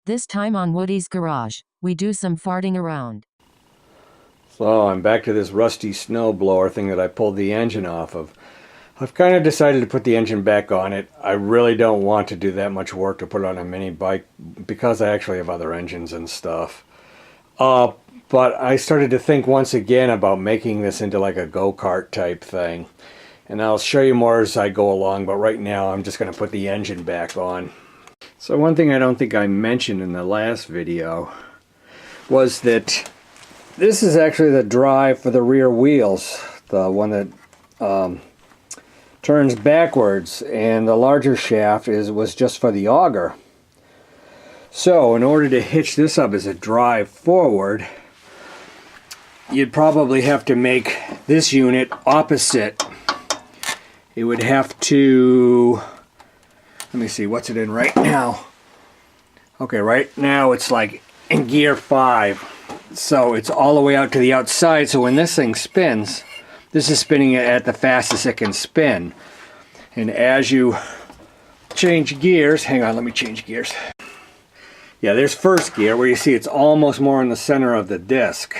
This time on Woody's Garage, we do some farting around. So I'm back to this rusty snowblower thing that I pulled the engine off of. I've kind of decided to put the engine back on it. I really don't want to do that much work to put it on a mini bike because I actually have other engines and stuff. But I started to think once again about making this into like a go-kart type thing. And I'll show you more as I go along, but right now I'm just going to put the engine back on. So one thing I don't think I mentioned in the last video was that this is actually the drive for the rear wheels, the one that turns backwards, and the larger shaft was just for the auger. So in order to hitch this up as a drive forward, you'd probably have to make this unit opposite. It would have to, let me see, what's it in right now? Okay, right now it's like in gear 5. So it's all the way out to the outside, so when this thing spins, this is spinning it at the fastest it can spin. And as you change gears, hang on, let me change gears. Yeah, there's first gear where you see it's almost more in the center of the disc.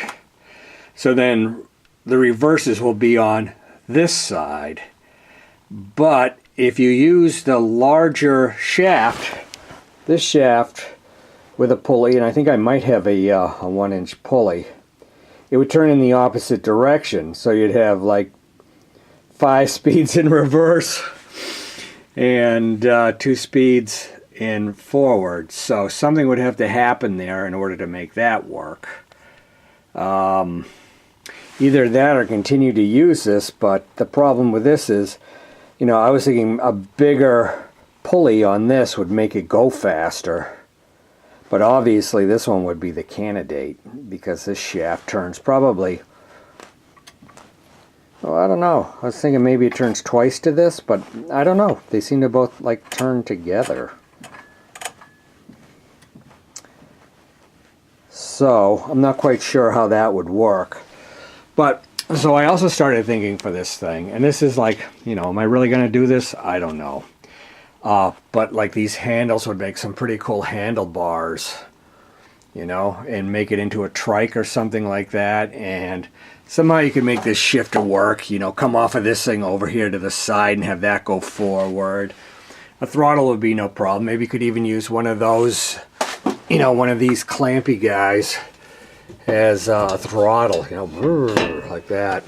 So then the reverses will be on this side. But if you use the larger shaft, this shaft with a pulley, and I think I might have a 1-inch pulley, it would turn in the opposite direction. So you'd have like 5 speeds in reverse and 2 speeds in forward. So something would have to happen there in order to make that work. Either that or continue to use this, but the problem with this is, you know, I was thinking a bigger pulley on this would make it go faster. But obviously this one would be the candidate because this shaft turns probably, oh, I don't know. I was thinking maybe it turns twice to this, but I don't know. They seem to both like turn together. So I'm not quite sure how that would work. But so I also started thinking for this thing, and this is like, you know, am I really going to do this? I don't know. But like these handles would make some pretty cool handlebars, you know, and make it into a trike or something like that. And somehow you could make this shifter work, you know, come off of this thing over here to the side and have that go forward. A throttle would be no problem. Maybe you could even use one of those, you know, one of these clampy guys as a throttle, you know, like that.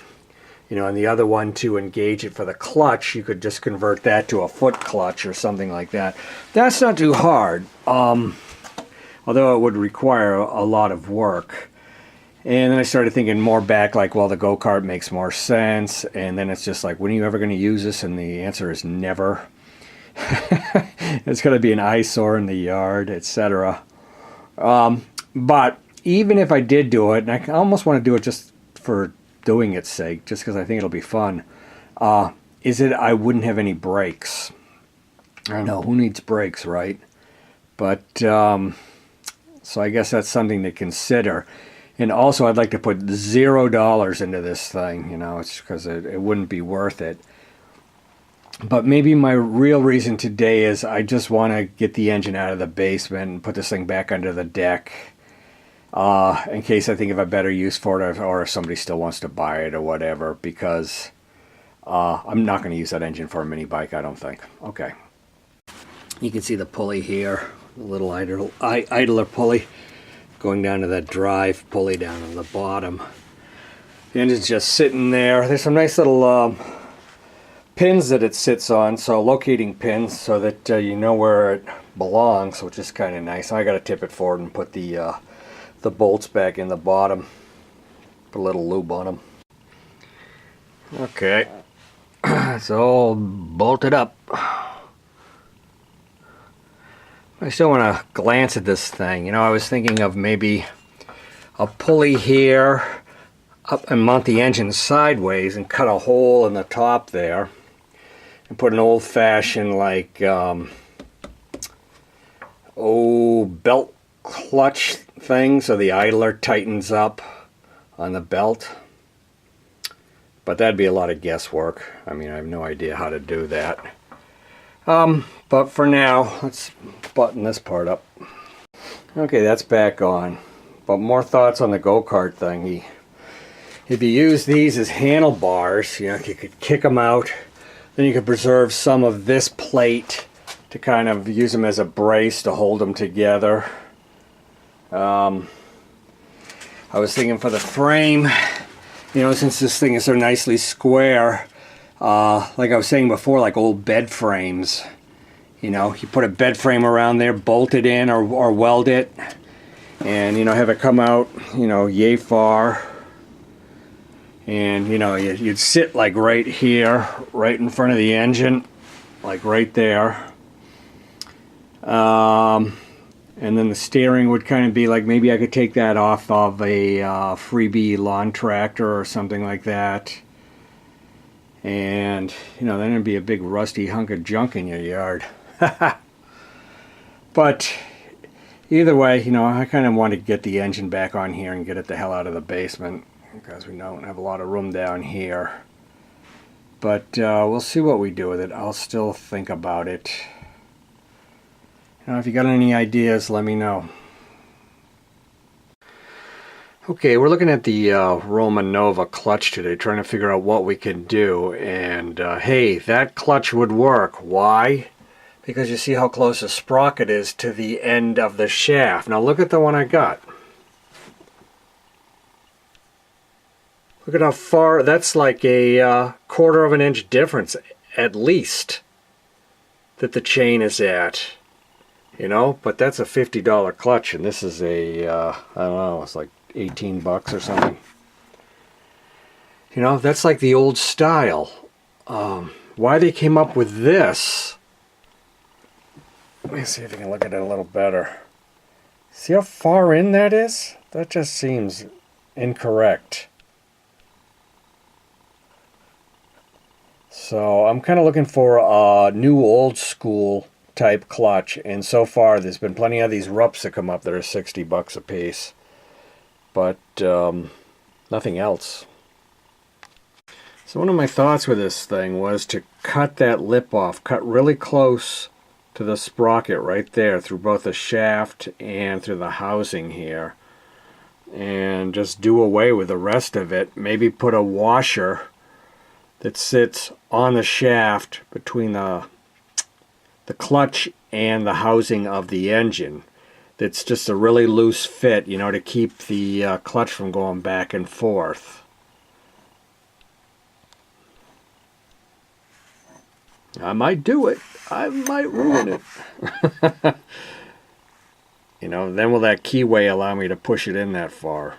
You know, and the other one to engage it for the clutch, you could just convert that to a foot clutch or something like that. That's not too hard, although it would require a lot of work. And then I started thinking more back, like, well, the go-kart makes more sense. And then it's just like, when are you ever going to use this? And the answer is never. It's going to be an eyesore in the yard, etc. But even if I did do it, and I almost want to do it just for doing its sake, just because I think it'll be fun, is it I wouldn't have any brakes. I don't know, who needs brakes, right? But, so I guess that's something to consider. And also I'd like to put $0 into this thing, you know, it's because it wouldn't be worth it. But maybe my real reason today is I just want to get the engine out of the basement and put this thing back under the deck. In case I think of a better use for it, or if somebody still wants to buy it or whatever, because I'm not going to use that engine for a mini bike, I don't think. Okay. You can see the pulley here, the little idler pulley going down to that drive pulley down on the bottom. The engine's just sitting there. There's some nice little pins that it sits on, so locating pins so that you know where it belongs, which is kind of nice. I got to tip it forward and put the bolts back in the bottom. Put a little lube on them. Okay, it's all bolted up. I still want to glance at this thing. You know, I was thinking of maybe a pulley here up and mount the engine sideways and cut a hole in the top there and put an old-fashioned like belt clutch thing so the idler tightens up on the belt. But that'd be a lot of guesswork. I mean, I have no idea how to do that. But for now, let's button this part up. Okay, that's back on. But more thoughts on the go-kart thing. If you use these as handlebars, you could kick them out. Then you could preserve some of this plate to kind of use them as a brace to hold them together. I was thinking for the frame, since this thing is so nicely square, like I was saying before, like old bed frames. You put a bed frame around there, bolt it in or weld it, and have it come out, yay far. And you'd sit like right here, right in front of the engine, like right there. And then the steering would kind of be like, maybe I could take that off of a freebie lawn tractor or something like that. And then it'd be a big rusty hunk of junk in your yard. But either way, I kind of want to get the engine back on here and get it the hell out of the basement, because we don't have a lot of room down here. But we'll see what we do with it. I'll still think about it. If you got any ideas, let me know. Okay, we're looking at the Roma Nova clutch today, trying to figure out what we can do. And hey, that clutch would work. Why? Because you see how close the sprocket is to the end of the shaft. Now look at the one I got. Look at how far, that's like a quarter of an inch difference at least that the chain is at. But that's a $50 clutch, and this is a, I don't know, it's like 18 bucks or something. That's like the old style. Why they came up with this, let me see if I can look at it a little better. See how far in that is? That just seems incorrect. So I'm kind of looking for a new old school type clutch, and so far there's been plenty of these Rups that come up that are 60 bucks a piece, but nothing else. So one of my thoughts with this thing was to cut that lip off, cut really close to the sprocket right there through both the shaft and through the housing here, and just do away with the rest of it. Maybe put a washer that sits on the shaft between the clutch and the housing of the engine. That's just a really loose fit, to keep the clutch from going back and forth. I might do it. I might ruin it. Then will that keyway allow me to push it in that far?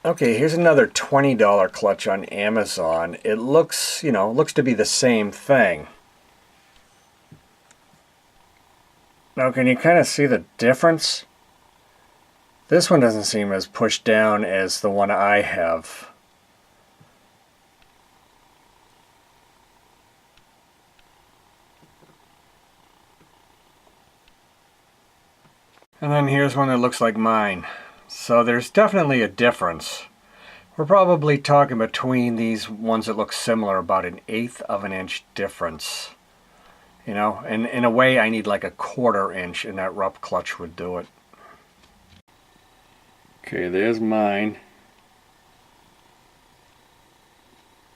Okay, here's another $20 clutch on Amazon. It looks, looks to be the same thing. Now, can you kind of see the difference? This one doesn't seem as pushed down as the one I have. And then here's one that looks like mine. So there's definitely a difference. We're probably talking between these ones that look similar about 1/8 of an inch difference. And in a way I need like a 1/4 inch, and that Rupp clutch would do it. Okay, there's mine.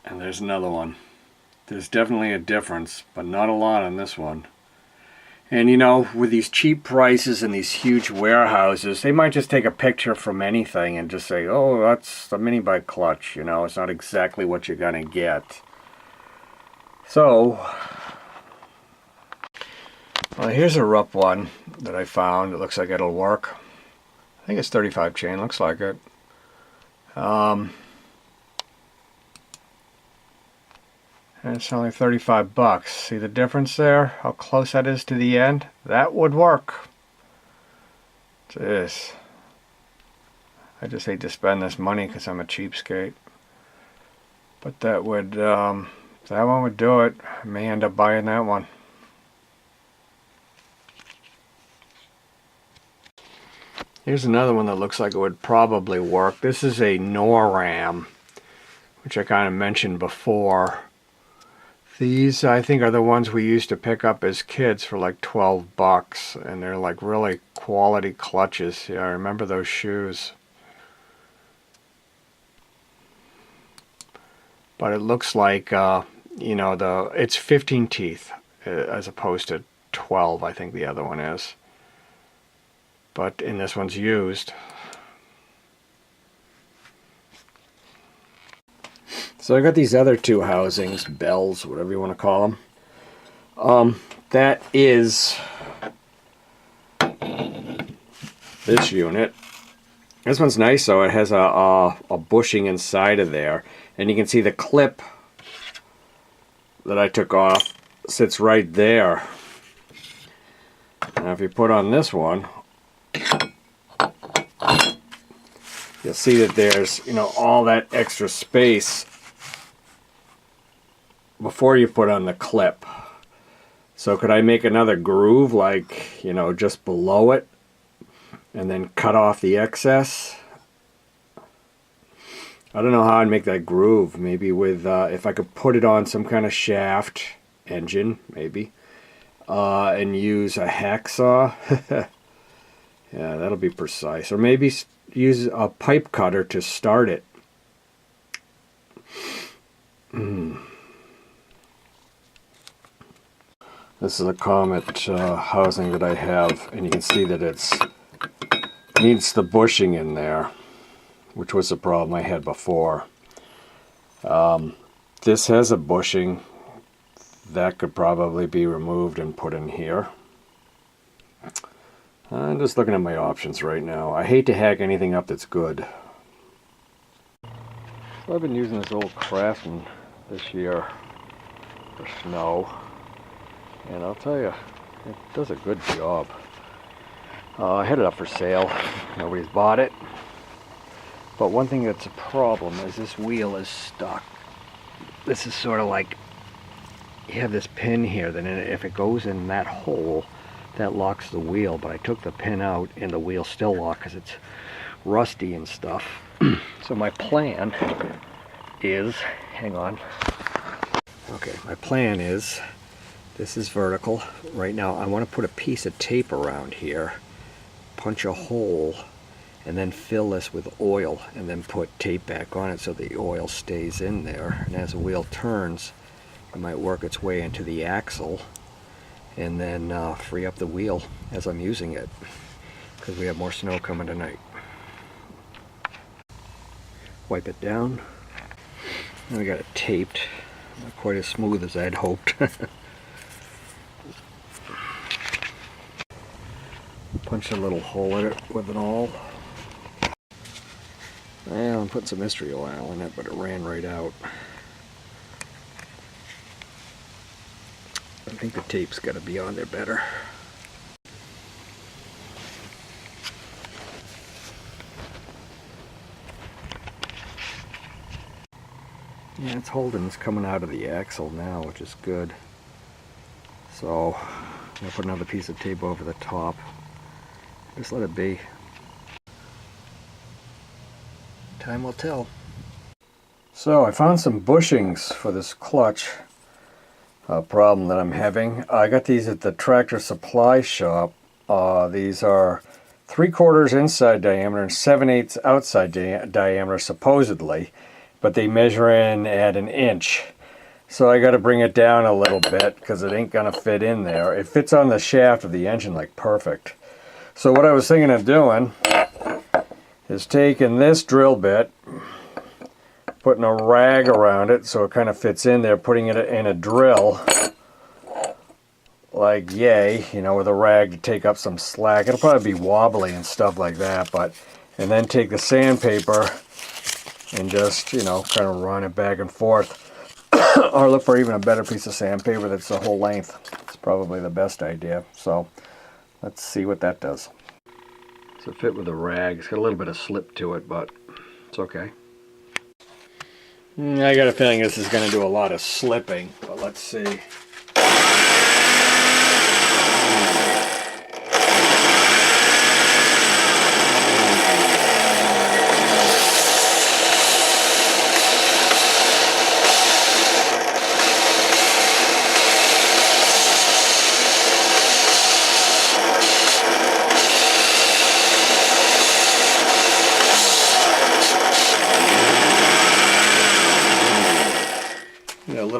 And there's another one. There's definitely a difference, but not a lot on this one. And with these cheap prices and these huge warehouses, they might just take a picture from anything and just say, oh, that's the Minibike clutch. It's not exactly what you're going to get. So, well, here's a Rupp one that I found. It looks like it'll work. I think it's 35 chain, looks like it. And it's only 35 bucks. See the difference there? How close that is to the end? That would work. Jeez. I just hate to spend this money because I'm a cheapskate. But that one would do it. I may end up buying that one. Here's another one that looks like it would probably work. This is a NORAM, which I kind of mentioned before. These, I think, are the ones we used to pick up as kids for like 12 bucks, and they're like really quality clutches. Yeah, I remember those shoes. But it looks like, you know, it's 15 teeth as opposed to 12, I think the other one is. But in this one's used. So I got these other two housings, bells, whatever you want to call them. That is this unit. This one's nice though. It has a bushing inside of there, and you can see the clip that I took off sits right there. Now if you put on this one, you'll see that there's, you know, all that extra space before you put on the clip. So could I make another groove, like, you know, just below it and then cut off the excess? I don't know how I'd make that groove. Maybe with if I could put it on some kind of shaft engine, maybe, and use a hacksaw. Yeah, that'll be precise. Or maybe use a pipe cutter to start it. This is a Comet housing that I have, and you can see that it needs the bushing in there, which was a problem I had before. This has a bushing that could probably be removed and put in here. I'm just looking at my options right now. I hate to hack anything up that's good. So I've been using this old Craftsman this year for snow. And I'll tell you, it does a good job. I had it up for sale. Nobody's bought it. But one thing that's a problem is this wheel is stuck. This is sort of like, you have this pin here, then if it goes in that hole, that locks the wheel. But I took the pin out and the wheel still locked because it's rusty and stuff. So my plan is, hang on. Okay, my plan is, this is vertical. Right now I want to put a piece of tape around here, punch a hole, and then fill this with oil, and then put tape back on it so the oil stays in there. And as the wheel turns, it might work its way into the axle, and then free up the wheel as I'm using it, because we have more snow coming tonight. Wipe it down. And we got it taped. Not quite as smooth as I'd hoped. Punch a little hole in it with an awl. Well, I'm putting some mystery oil in it, but it ran right out. I think the tape's got to be on there better. Yeah, it's holding. It's coming out of the axle now, which is good. So I'm going to put another piece of tape over the top. Just let it be. Time will tell. So I found some bushings for this clutch problem that I'm having. I got these at the Tractor Supply shop. These are 3/4 inside diameter and 7/8 outside diameter supposedly, but they measure in at 1 inch. So I got to bring it down a little bit because it ain't gonna fit in there. It fits on the shaft of the engine like perfect. So what I was thinking of doing is taking this drill bit, putting a rag around it so it kind of fits in there, putting it in a drill like yay, you know, with a rag to take up some slack. It'll probably be wobbly and stuff like that, but, and then take the sandpaper and just, you know, kind of run it back and forth. Or look for even a better piece of sandpaper that's the whole length. It's probably the best idea. So let's see what that does. So fit with the rag. It's got a little bit of slip to it, but it's okay. I got a feeling this is going to do a lot of slipping, but let's see.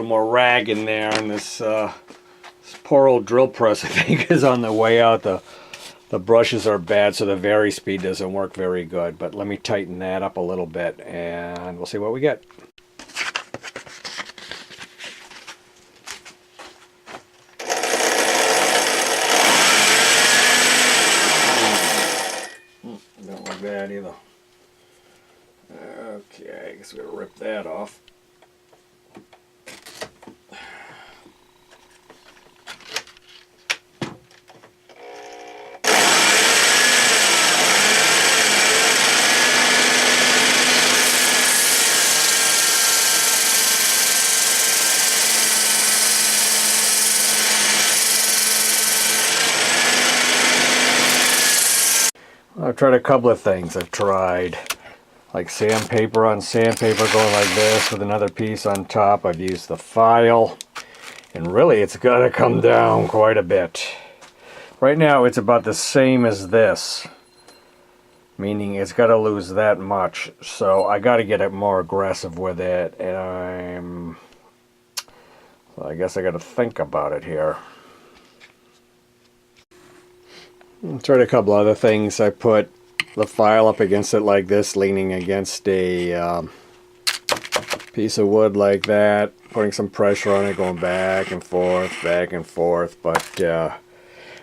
little more rag in there, and this poor old drill press, I think, is on the way out. The brushes are bad, so the vari-speed doesn't work very good. But let me tighten that up a little bit, and we'll see what we get. Don't like that either. Okay, I guess we're gonna rip that off. I've tried a couple of things. I've tried like sandpaper on sandpaper going like this with another piece on top. I've used the file, and really it's got to come down quite a bit. Right now it's about the same as this, meaning it's got to lose that much. So I got to get it more aggressive with it, and so I guess I got to think about it here. I tried a couple other things. I put the file up against it like this, leaning against a piece of wood like that, putting some pressure on it, going back and forth, but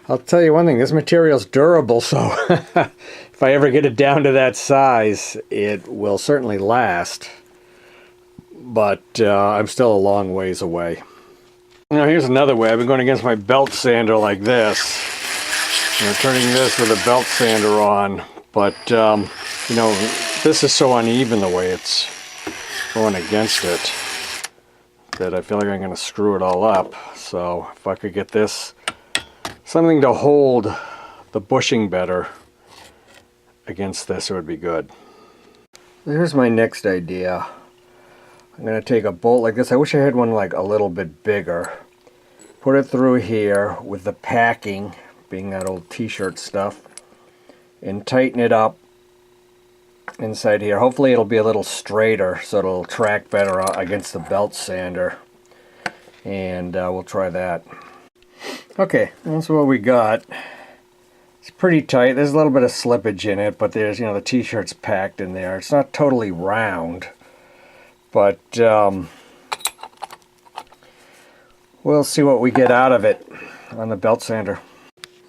I'll tell you one thing, this material's durable, so if I ever get it down to that size, it will certainly last, but I'm still a long ways away. Now here's another way. I've been going against my belt sander like this. Turning this with a belt sander on, but you know, this is so uneven the way it's going against it that I feel like I'm going to screw it all up. So if I could get this, something to hold the bushing better against this, it would be good. Here's my next idea. I'm going to take a bolt like this. I wish I had one like a little bit bigger. Put it through here with the packing, being that old t-shirt stuff, and tighten it up inside here. Hopefully it'll be a little straighter so it'll track better against the belt sander, and we'll try that. Okay, that's what we got. It's pretty tight. There's a little bit of slippage in it, but there's, you know, the t-shirt's packed in there. It's not totally round, but we'll see what we get out of it on the belt sander.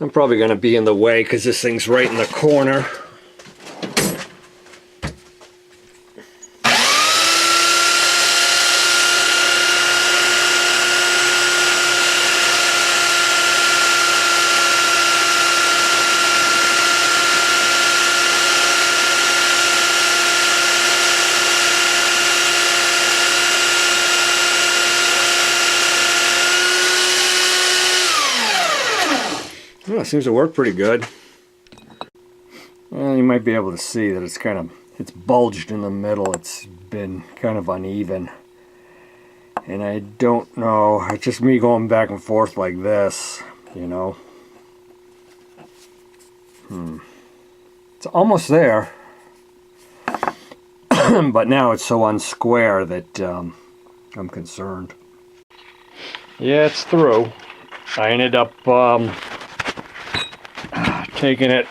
I'm probably going to be in the way because this thing's right in the corner. Well, it seems to work pretty good. Well, you might be able to see that it's bulged in the middle. It's been kind of uneven. And I don't know, it's just me going back and forth like this, you know. It's almost there. But now it's so unsquare that I'm concerned. Yeah, it's through. I ended up taking it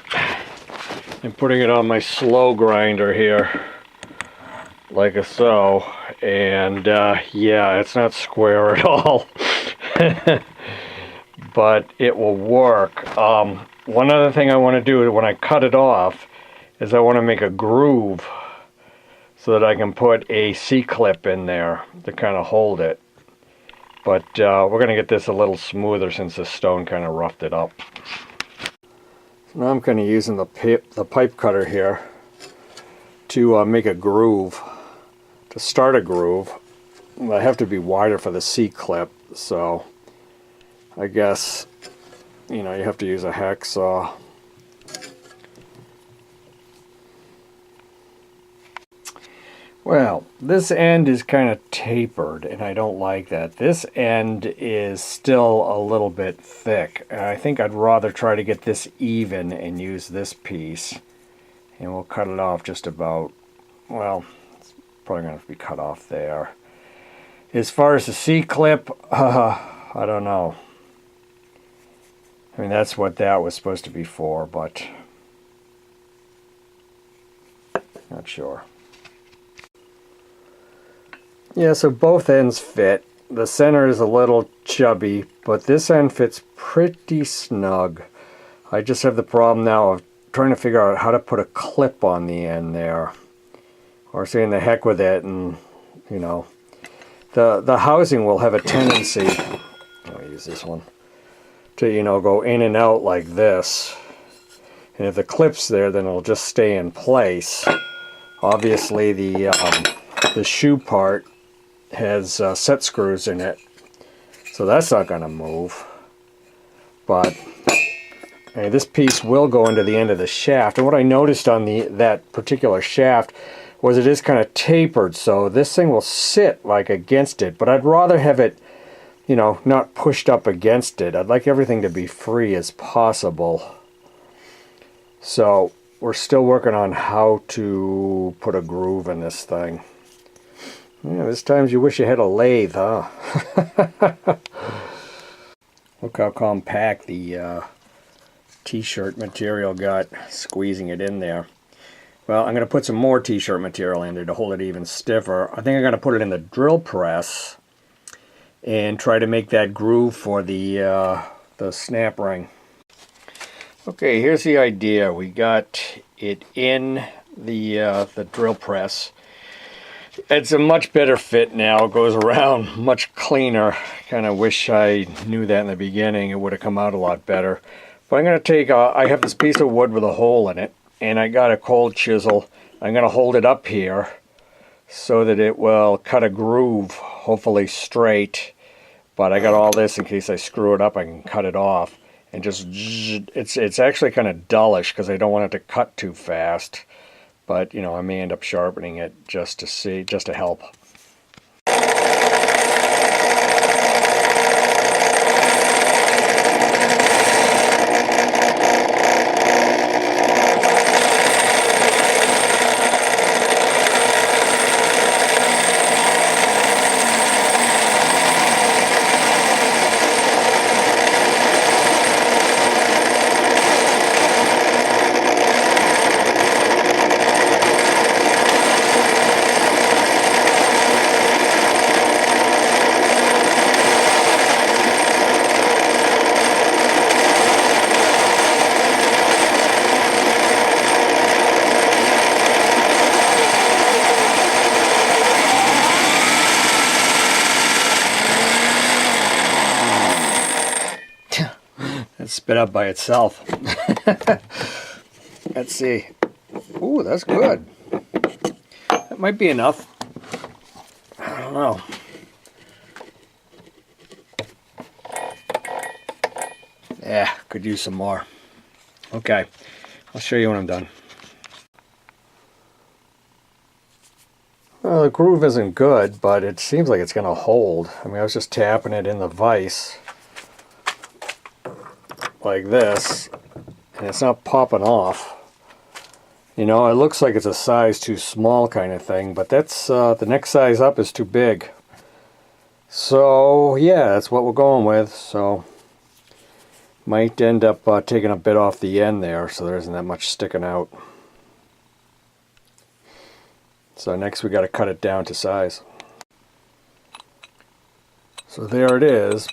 and putting it on my slow grinder here, like so, and yeah, it's not square at all, but it will work. One other thing I want to do when I cut it off is I want to make a groove so that I can put a C-clip in there to kind of hold it, but we're going to get this a little smoother since the stone kind of roughed it up. Now I'm kind of using the pipe cutter here to make a groove, to start a groove. I have to be wider for the C-clip, so I guess, you know, you have to use a hacksaw. Well, this end is kind of tapered, and I don't like that. This end is still a little bit thick. I think I'd rather try to get this even and use this piece. And we'll cut it off just about, well, it's probably going to have to be cut off there. As far as the C-clip, I don't know. I mean, that's what that was supposed to be for, but not sure. Yeah, so both ends fit. The center is a little chubby, but this end fits pretty snug. I just have the problem now of trying to figure out how to put a clip on the end there. Or saying the heck with it, and, you know, the housing will have a tendency, I'll use this one, to, you know, go in and out like this. And if the clip's there, then it'll just stay in place. Obviously, the shoe part has set screws in it, so that's not going to move. But this piece will go into the end of the shaft. And what I noticed on that particular shaft was it is kind of tapered, so this thing will sit like against it. But I'd rather have it, you know, not pushed up against it. I'd like everything to be free as possible. So we're still working on how to put a groove in this thing. Yeah, there's times you wish you had a lathe, huh? Look how compact the t-shirt material got, squeezing it in there. Well, I'm going to put some more t-shirt material in there to hold it even stiffer. I think I'm going to put it in the drill press and try to make that groove for the snap ring. Okay, here's the idea. We got it in the drill press. It's a much better fit now. It goes around much cleaner. Kind of wish I knew that in the beginning. It would have come out a lot better. But I'm going to take, I have this piece of wood with a hole in it, and I got a cold chisel. I'm going to hold it up here so that it will cut a groove, hopefully straight. But I got all this in case I screw it up, I can cut it off. And just, it's actually kind of dullish because I don't want it to cut too fast. But, you know, I may end up sharpening it just to help. Spit up by itself. Let's see. Ooh, that's good. That might be enough. I don't know. Yeah, could use some more. Okay, I'll show you when I'm done. Well, the groove isn't good, but it seems like it's going to hold. I mean, I was just tapping it in the vise like this, and it's not popping off. You know, it looks like it's a size too small kind of thing, but that's the next size up is too big. So yeah, that's what we're going with. So might end up taking a bit off the end there, so there isn't that much sticking out. So next we got to cut it down to size. So there it is.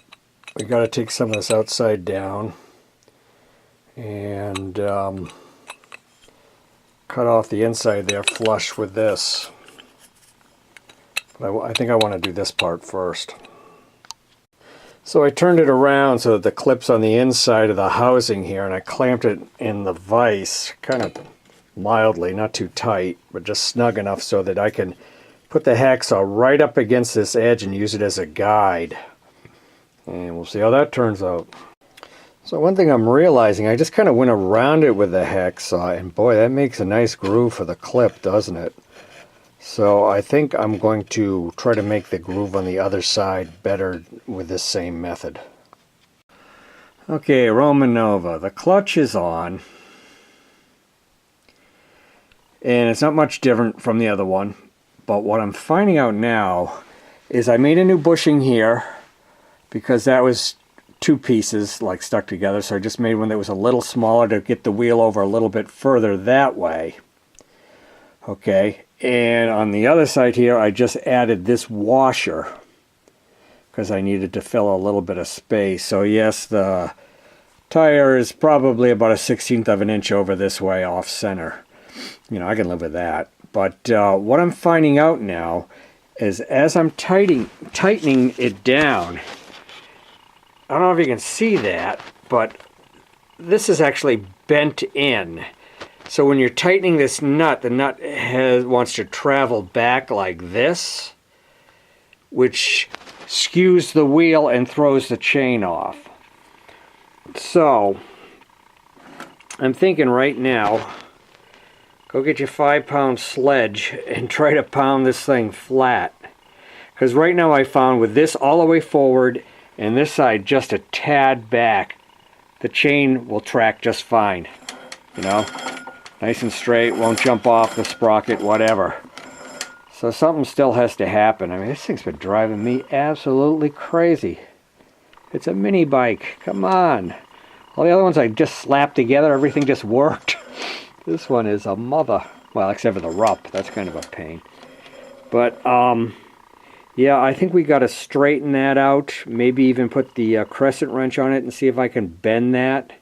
We got to take some of this outside down and cut off the inside there flush with this. But I think I want to do this part first. So I turned it around so that the clip's on the inside of the housing here, and I clamped it in the vise kind of mildly, not too tight, but just snug enough so that I can put the hacksaw right up against this edge and use it as a guide. And we'll see how that turns out. So one thing I'm realizing, I just kind of went around it with the hacksaw, and boy, that makes a nice groove for the clip, doesn't it? So I think I'm going to try to make the groove on the other side better with this same method. Okay, Roma Nova, the clutch is on. And it's not much different from the other one. But what I'm finding out now is I made a new bushing here because that was two pieces like stuck together, so I just made one that was a little smaller to get the wheel over a little bit further that way. Okay, and on the other side here I just added this washer because I needed to fill a little bit of space. So yes, the tire is probably about 1/16 of an inch over this way off center. You know, I can live with that. But what I'm finding out now is as I'm tightening it down, I don't know if you can see that, but this is actually bent in. So when you're tightening this nut, the nut wants to travel back like this, which skews the wheel and throws the chain off. So I'm thinking right now, go get your 5-pound sledge and try to pound this thing flat. Because right now I found with this all the way forward and this side just a tad back, the chain will track just fine. You know, nice and straight, won't jump off the sprocket, whatever. So something still has to happen. I mean, this thing's been driving me absolutely crazy. It's a mini bike, come on. All the other ones I just slapped together, everything just worked. This one is a mother. Well, except for the rup, that's kind of a pain. But, yeah, I think we got to straighten that out. Maybe even put the crescent wrench on it and see if I can bend that.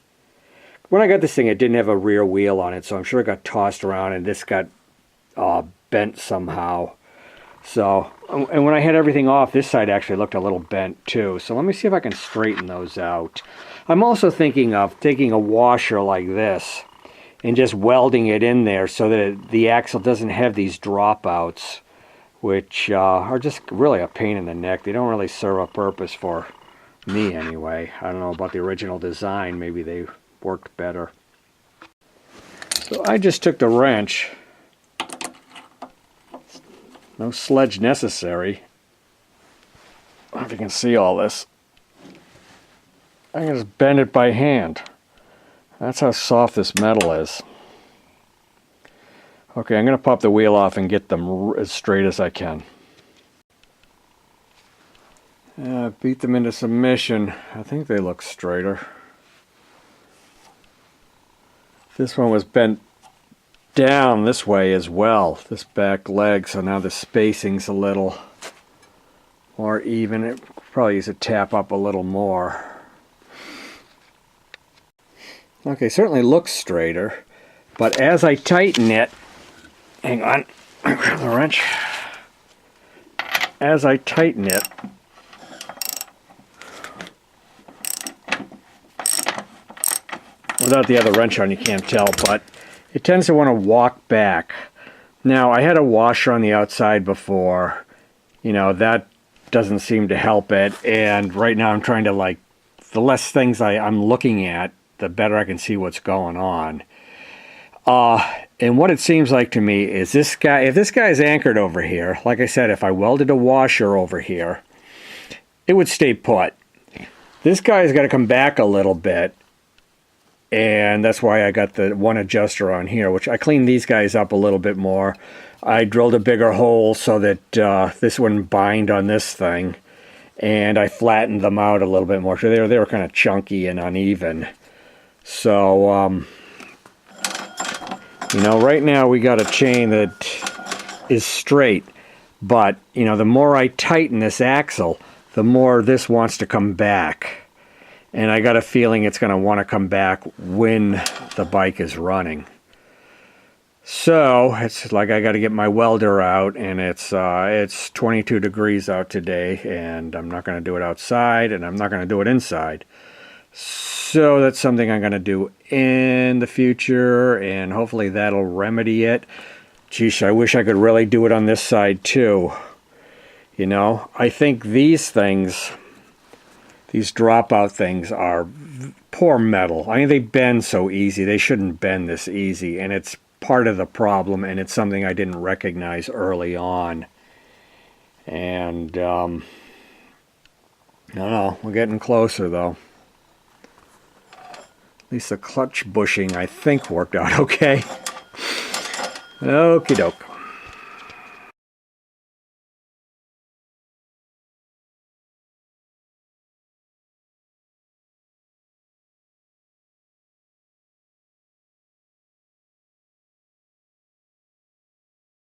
When I got this thing, it didn't have a rear wheel on it, so I'm sure it got tossed around and this got bent somehow. So, and when I had everything off, this side actually looked a little bent too. So let me see if I can straighten those out. I'm also thinking of taking a washer like this and just welding it in there so that the axle doesn't have these dropouts, which are just really a pain in the neck. They don't really serve a purpose for me anyway. I don't know about the original design. Maybe they worked better. So I just took the wrench. No sledge necessary. I don't know if you can see all this. I can just bend it by hand. That's how soft this metal is. Okay, I'm going to pop the wheel off and get them as straight as I can. Yeah, beat them into submission. I think they look straighter. This one was bent down this way as well, this back leg, so now the spacing's a little more even. It probably needs to tap up a little more. Okay, certainly looks straighter, but as I tighten it, hang on, I grab the wrench. As I tighten it, without the other wrench on you can't tell, but it tends to want to walk back. Now, I had a washer on the outside before. You know, that doesn't seem to help it. And right now I'm trying to, like, the less things I'm looking at, the better I can see what's going on. And what it seems like to me is this guy, if this guy's anchored over here, like I said, if I welded a washer over here, it would stay put. This guy's got to come back a little bit. And that's why I got the one adjuster on here, which I cleaned these guys up a little bit more. I drilled a bigger hole so that this wouldn't bind on this thing. And I flattened them out a little bit more. So they were kind of chunky and uneven. So, you know, right now we got a chain that is straight. But, you know, the more I tighten this axle, the more this wants to come back. And I got a feeling it's going to want to come back when the bike is running. So it's like I got to get my welder out, and it's 22 degrees out today, and I'm not going to do it outside, and I'm not going to do it inside. So that's something I'm going to do in the future, and hopefully that'll remedy it. Geesh, I wish I could really do it on this side too. You know, I think these things, these dropout things, are poor metal. I mean, they bend so easy. They shouldn't bend this easy, and it's part of the problem, and it's something I didn't recognize early on. And, I don't know. We're getting closer, though. At least the clutch bushing, I think, worked out okay. Okie doke.